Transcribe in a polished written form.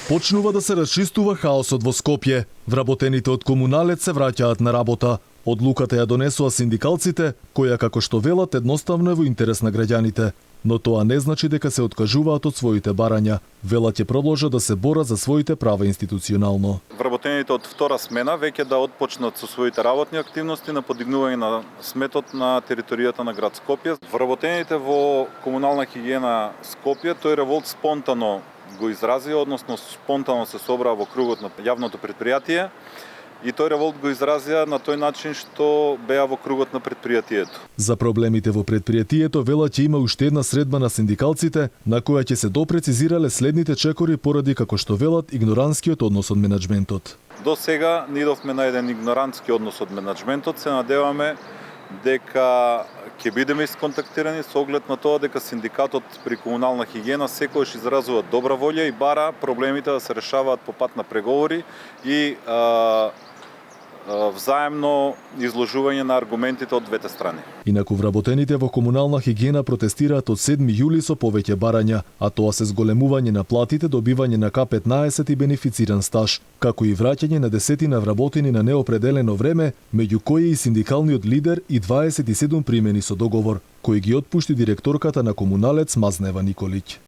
Почнува да се расчистува хаосот во Скопје. Вработените од Комуналец се враќаат на работа. Одлуката ја донесоа синдикалците, која како што велат едноставно е во интерес на граѓаните. Но тоа не значи дека се откажуваат од своите барања. Велат ќе продолжат да се борат за своите права институционално. Вработените од втора смена веќе да отпочнат со своите работни активности на подигнување на сметот на територијата на град Скопје. Вработените во комунална хигиена Скопје, тој револт спонтано го изразија, односно спонтано се собраа во кругот на јавното предпријатие и тој револт го изразија на тој начин што беа во кругот на предпријатието. За проблемите во предпријатието велат ќе има уште една средба на синдикалците на која ќе се допрецизирале следните чекори поради како што велат игноранскиот однос од менаџментот. До сега не идовме на еден игнорантски однос од менаџментот, се надеваме дека ќе бидеме исконтактирани со оглед на тоа дека синдикатот при комунална хигиена секогаш изразува добра волја и бара проблемите да се решаваат по пат на преговори и взаемно изложување на аргументите од двете страни. Инаку вработените во комунална хигиена протестираат од 7 јули со повеќе барања, а тоа се зголемување на платите, добивање на К15 и бенефициран стаж, како и враќање на десетина вработени на неопределено време, меѓу кои и синдикалниот лидер и 27 примени со договор, кои ги отпушти директорката на Комуналец Мазнева Николиќ.